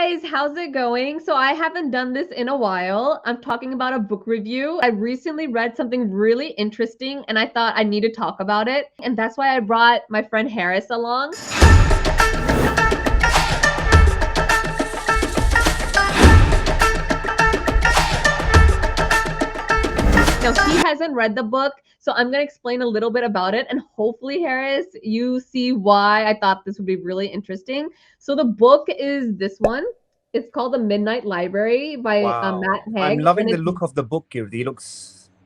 guys, how's it going? So I haven't done this in a while. I'm talking about a book review. I recently read something really interesting and I thought I need to talk about it. And that's why I brought my friend Harris along. Now, he hasn't read the book, so I'm going to explain a little bit about it. And hopefully, Harris, you see why I thought this would be really interesting. So the book is this one. It's called The Midnight Library by Matt Wow. I'm Haig. loving And the it's, look of the book, Kirti.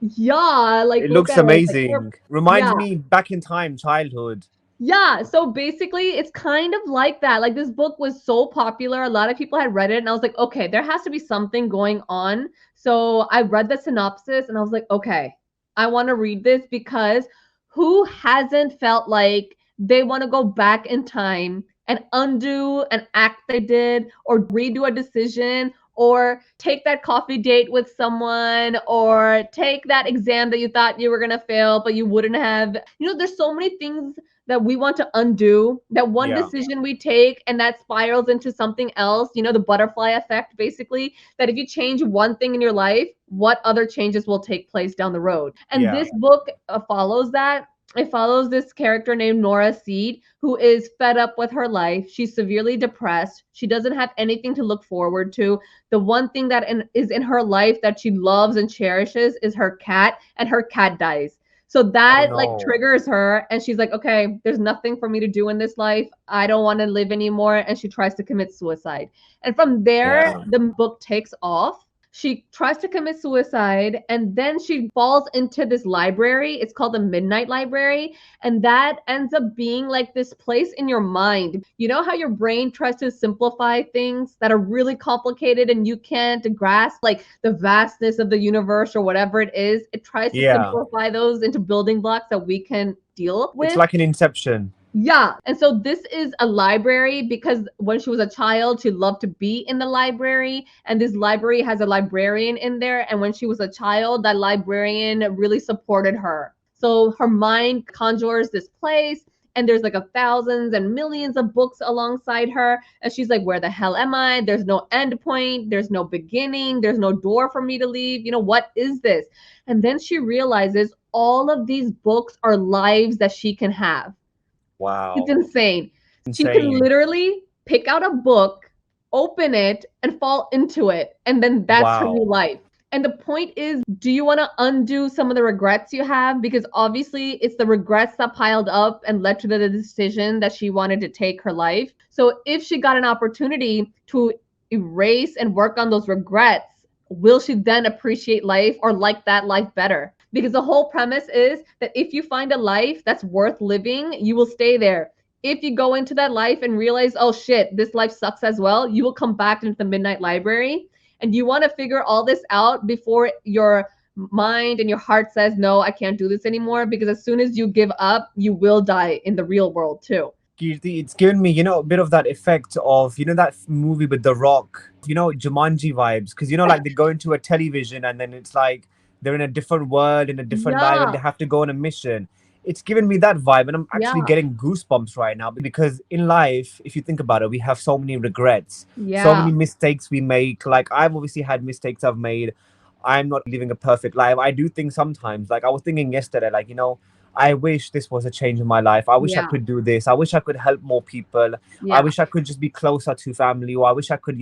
yeah, like It look looks at it. It's like, amazing. yeah. Reminds me back in time, childhood. Yeah, so basically it's kind of like that. Like this book was so popular, a lot of people had read it, and I was like, okay, there has to be something going on. So I read the synopsis and I was like, okay, I want to read this because who hasn't felt like they want to go back in time and undo an act they did or redo a decision or take that coffee date with someone or take that exam that you thought you were going to fail but you wouldn't have. There's so many things that we want to undo, that one Yeah. decision we take and that spirals into something else, the butterfly effect, basically, that if you change one thing in your life, what other changes will take place down the road. And Yeah. this book follows that. It follows this character named Nora Seed, who is fed up with her life. She's severely depressed. She doesn't have anything to look forward to. The one thing that is in her life that she loves and cherishes is her cat, and her cat dies. So Oh that like no. triggers her and she's like, okay, there's nothing for me to do in this life. I don't want to live anymore. And she tries to commit suicide. And from there, Yeah. the book takes off. She tries to commit suicide and then she falls into this library. It's called the Midnight Library. And that ends up being like this place in your mind. You know how your brain tries to simplify things that are really complicated and you can't grasp, like the vastness of the universe or whatever it is? It tries to Yeah. simplify those into building blocks that we can deal It's with. like an inception. Yeah. And so this is a library because when she was a child, she loved to be in the library. And this library has a librarian in there. And when she was a child, that librarian really supported her. So her mind conjures this place. And there's like thousands and millions of books alongside her. And she's like, where the hell am I? There's no end point. There's no beginning. There's no door for me to leave. What is this? And then she realizes all of these books are lives that she can have. It's Wow. insane. She can Insane. literally pick out a book, open it, and fall into it. And then that's her new Wow. life. And the point is, do you want to undo some of the regrets you have? Because obviously, it's the regrets that piled up and led to the decision that she wanted to take her life. So, if she got an opportunity to erase and work on those regrets, will she then appreciate life or like that life better? Because the whole premise is that if you find a life that's worth living, you will stay there. If you go into that life and realize, oh shit, this life sucks as well, you will come back into the Midnight Library. And you want to figure all this out before your mind and your heart says, no, I can't do this anymore. Because as soon as you give up, you will die in the real world too. Kirti, it's given me, a bit of that effect of, that movie with The Rock, Jumanji vibes. Because, like they go into a television and then it's like they're in a different world, in a different life, and Yeah, they have to go on a mission. It's given me that vibe. And I'm actually yeah, getting goosebumps right now because in life, if you think about it, we have so many regrets, so yeah, many mistakes we make. Like, I've obviously had mistakes I've made. I'm not living a perfect life. I do think sometimes, like I was thinking yesterday, like, I wish this was a change in my life. I wish I yeah, could do this. I wish I could help more people. I yeah, wish I could just be closer to family, or I wish I could,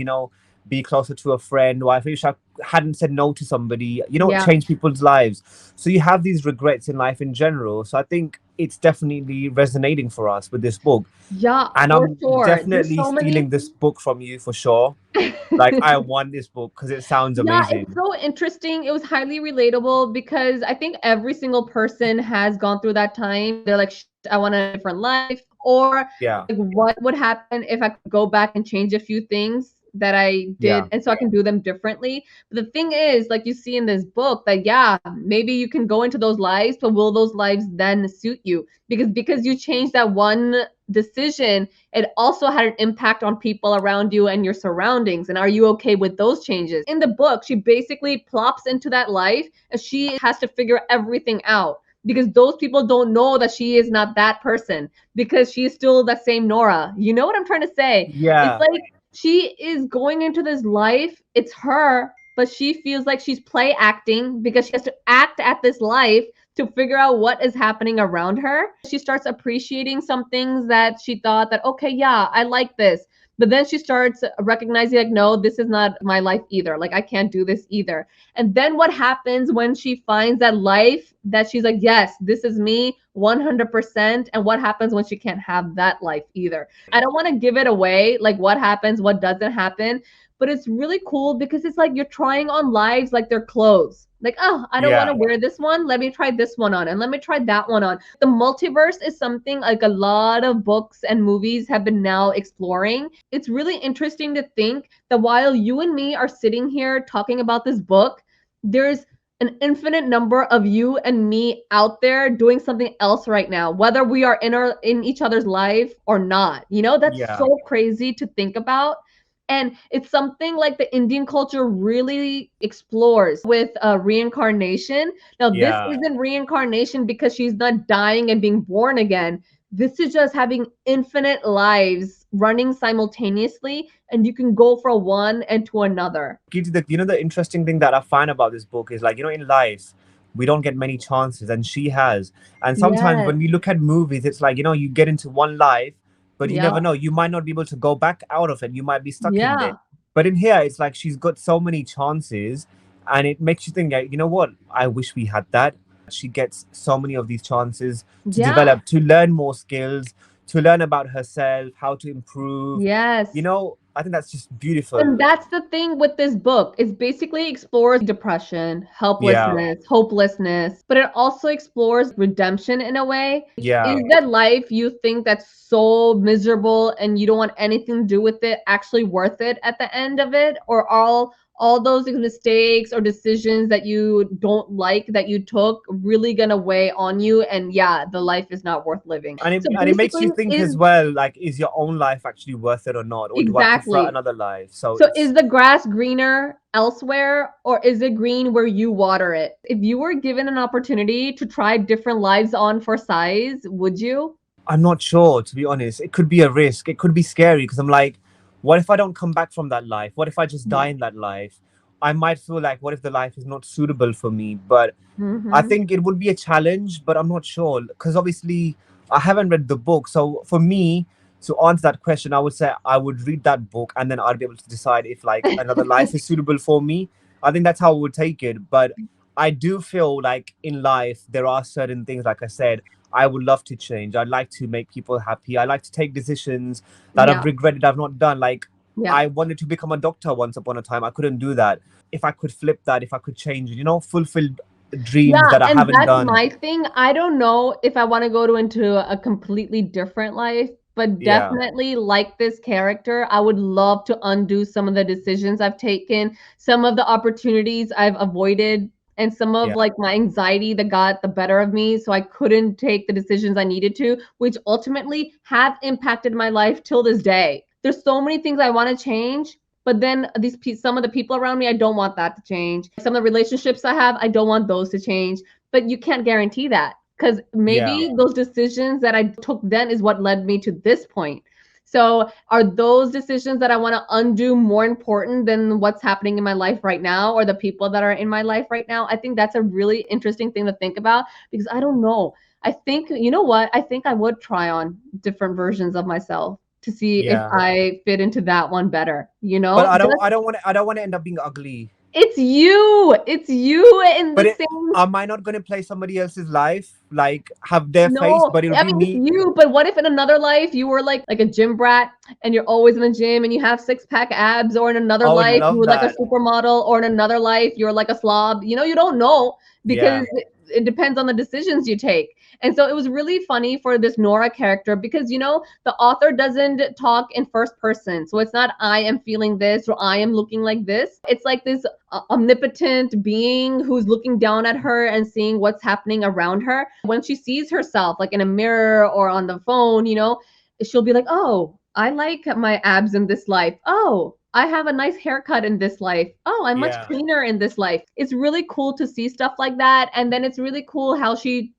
be closer to a friend, or I wish I hadn't said no to somebody, yeah. change people's lives. So you have these regrets in life in general. So I think it's definitely resonating for us with this book. Yeah, And for I'm sure. There's definitely so many. stealing this book from you for sure. Like, I want this book because it sounds Yeah, it's amazing. so interesting. It was highly relatable because I think every single person has gone through that time. They're like, I want a different life. Or Yeah. like, what would happen if I could go back and change a few things that I did Yeah. and so I can do them differently. But the thing is, like you see in this book, that yeah, maybe you can go into those lives, but will those lives then suit you? Because you changed that one decision, it also had an impact on people around you and your surroundings. And are you okay with those changes? In the book, she basically plops into that life and she has to figure everything out because those people don't know that she is not that person because she's still the same Nora. You know what I'm trying to say? It's Yeah. like She is going into this life, it's her, but she feels like she's play acting because she has to act at this life to figure out what is happening around her. She starts appreciating some things that she thought that, okay, yeah, I like this. But then she starts recognizing, like, no, this is not my life either. Like, I can't do this either. And then what happens when she finds that life that she's like, yes, this is me 100%? And what happens when she can't have that life either? I don't want to give it away, like what happens, what doesn't happen, but it's really cool because it's like you're trying on lives like they're clothes. Like, oh, I don't want Yeah. to wear this one. Let me try this one on and let me try that one on. The multiverse is something like a lot of books and movies have been now exploring. It's really interesting to think that while you and me are sitting here talking about this book, there's an infinite number of you and me out there doing something else right now, whether we are in each other's life or not. You know, that's Yeah. so crazy to think about. And it's something like the Indian culture really explores with reincarnation. Now, this Yeah. isn't reincarnation because she's not dying and being born again. This is just having infinite lives running simultaneously, and you can go from one and to another. Kirti, the interesting thing that I find about this book is, like, in life, we don't get many chances, and she has. And sometimes Yes. when we look at movies, it's like, you get into one life, but you Yeah. never know. You might not be able to go back out of it. You might be stuck in Yeah. there. But in here, it's like she's got so many chances, and it makes you think, like, you know what? I wish we had that. She gets so many of these chances to Yeah. develop, to learn more skills, to learn about herself, how to improve. Yes. I think that's just beautiful. And that's the thing with this book. It basically explores depression, Yeah. helplessness, hopelessness, but it also explores redemption in a way. Yeah. Is that life you think that's so miserable and you don't want anything to do with it actually worth it at the end of it? Or all those mistakes or decisions that you don't like that you took really gonna weigh on you, and yeah, the life is not worth living. and it, So and it makes basically, you think is as well, like, is your own life actually worth it or not, or do I prefer exactly. another life? So So is it's the grass greener elsewhere or is it green where you water it? If you were given an opportunity to try different lives on for size, would you? I'm not sure, to be honest. It could be a risk, it could be scary, because I'm like, what if I don't come back from that life? What if I just die in that life? I might feel like, what if the life is not suitable for me? But I Mm-hmm. think it would be a challenge, but I'm not sure, because obviously I haven't read the book. So for me to answer that question, I would say I would read that book, and then I'd be able to decide if, like, another life is suitable for me. I think that's how I would take it. But I do feel like in life there are certain things, like I said, I would love to change. I'd like to make people happy. I like to take decisions that I've Yeah, regretted I've not done. Like, yeah. I wanted to become a doctor once upon a time. I couldn't do that. If I could flip that, if I could change it, fulfill dreams Yeah, that I and haven't that's done. my thing. I don't know if I want to go into a completely different life, but Yeah, definitely like this character, I would love to undo some of the decisions I've taken, some of the opportunities I've avoided, and some of yeah, like my anxiety that got the better of me so I couldn't take the decisions I needed to, which ultimately have impacted my life till this day. There's so many things I want to change, but then some of the people around me, I don't want that to change. Some of the relationships I have, I don't want those to change. But you can't guarantee that because yeah. maybe those decisions that I took then is what led me to this point. So are those decisions that I want to undo more important than what's happening in my life right now or the people that are in my life right now? I think that's a really interesting thing to think about because I don't know. I think, you know what? I think I would try on different versions of myself to see if Yeah. I fit into that one better, But I don't Just I don't want I don't want to end up being ugly. it's you. It's you in But the same. am I not going to play somebody else's life? Like, have their face, No, but it'll I be mean it's me. you. But what if in another life you were like a gym brat and you're always in the gym and you have six pack abs, or in another I would life you love were like a that. supermodel, or in another life you're like a slob. You don't know because Yeah. it depends on the decisions you take. And so it was really funny for this Nora character because the author doesn't talk in first person, so it's not I am feeling this or I am looking like this. It's like this omnipotent being who's looking down at her and seeing what's happening around her. When she sees herself like in a mirror or on the phone, she'll be like, oh, I like my abs in this life. Oh, I have a nice haircut in this life. Oh, I'm much Yeah. cleaner in this life. It's really cool to see stuff like that. And then it's really cool how she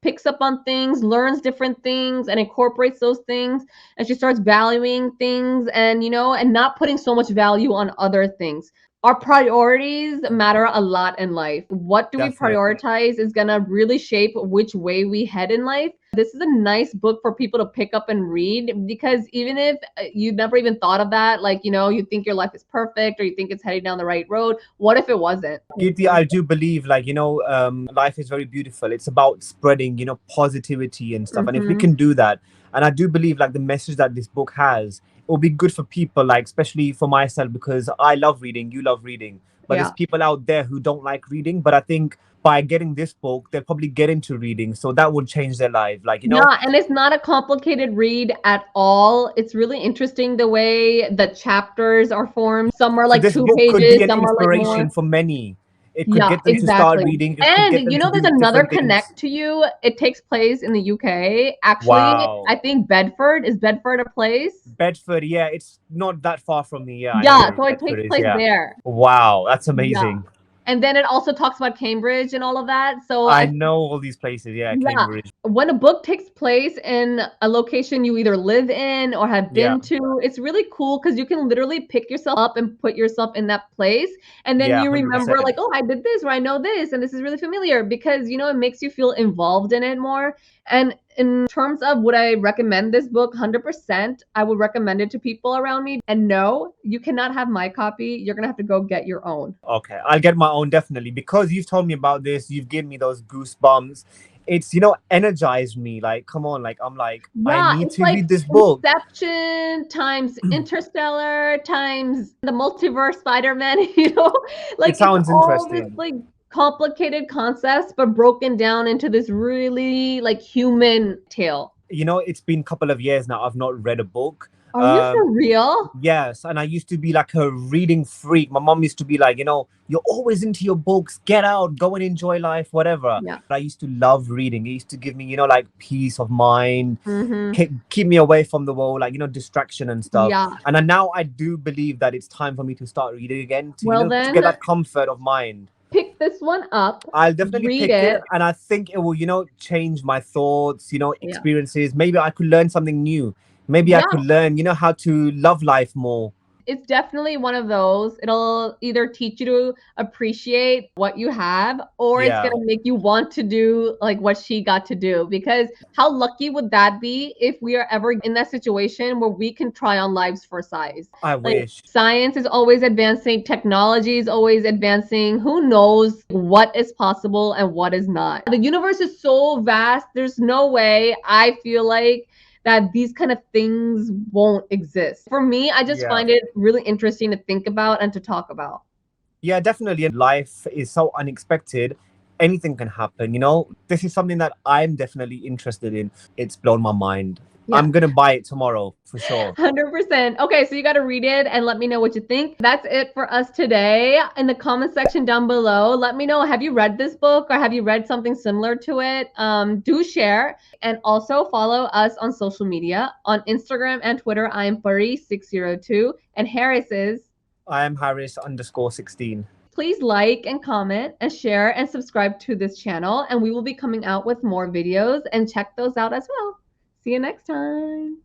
picks up on things, learns different things, and incorporates those things. And she starts valuing things and, and not putting so much value on other things. Our priorities matter a lot in life. What do we Definitely. prioritize is going to really shape which way we head in life. This is a nice book for people to pick up and read, because even if you never even thought of that, like, you think your life is perfect or you think it's heading down the right road, what if it wasn't? Kirti, I do believe, like, life is very beautiful. It's about spreading, positivity and stuff. And if we Mm-hmm. can do that, and I do believe, like, the message that this book has, it will be good for people, like, especially for myself, because I love reading, you love reading. But there's Yeah. people out there who don't like reading. But I think by getting this book, they'll probably get into reading. So that would change their life. Like, Yeah, and it's not a complicated read at all. It's really interesting the way the chapters are formed. Some are so like this two book could be pages, an some are like inspiration more. for many. It could Yeah, get them to start exactly. reading. It could get And them to there's do another different things. connect to you. It takes place in the UK. Actually, Wow. I think Bedford. Is Bedford a place? Bedford, yeah, it's not that far from me. Yeah, I know Yeah, where so it Bedford takes is. place Yeah. there. Wow, that's Yeah. amazing. And then it also talks about Cambridge and all of that. So I I know all these places. Yeah, Yeah. Cambridge. When a book takes place in a location you either live in or have Yeah, been to, it's really cool because you can literally pick yourself up and put yourself in that place. And then yeah, you remember, 100%. like, oh, I did this or I know this and this is really familiar because, it makes you feel involved in it more. And in terms of would I recommend this book, 100%, I would recommend it to people around me. And no, you cannot have my copy. You're going to have to go get your own. Okay, I'll get my own definitely because you've told me about this. You've given me those goosebumps. It's energized me. Like, come on, like I'm like I Yeah, need it's to like read this book. Inception times Interstellar times the Multiverse Spider-Man, It like it's sounds all this interesting. like complicated concepts but broken down into this really like human tale. It's been a couple of years now. I've not read a book. Are you Um, for real? Yes, and I used to be like a reading freak. My mom used to be like, you're always into your books. Get out, go and enjoy life, whatever. Yeah. I used to love reading. It used to give me, like peace of mind, Mm-hmm. keep me away from the world, like distraction and stuff. Yeah. And now I do believe that it's time for me to start reading again to, Well to get then, that comfort of mind. pick this one up, I'll definitely read pick it, it. and I think it will, change my thoughts, Yeah. experiences. Maybe I could learn something new. Maybe I Yeah. could learn, how to love life more. It's definitely one of those. It'll either teach you to appreciate what you have, or it's Yeah, going to make you want to do like what she got to do. Because how lucky would that be if we are ever in that situation where we can try on lives for size? I Like wish. science is always advancing, technology is always advancing. Who knows what is possible and what is not? The universe is so vast. There's no way I feel like that these kind of things won't exist. For me, I just Yeah. find it really interesting to think about and to talk about. Yeah, definitely. And life is so unexpected. Anything can happen, This is something that I'm definitely interested in. It's blown my mind. Yeah. I'm gonna buy it tomorrow for sure. 100%. Okay, so you got to read it and let me know what you think. That's it for us today. In the comment section down below, let me know, have you read this book or have you read something similar to it? Do share and also follow us on social media. On Instagram and Twitter, I am Furry602 and Harris is. I am Harris_16. Please like and comment and share and subscribe to this channel, and we will be coming out with more videos, and check those out as well. See you next time.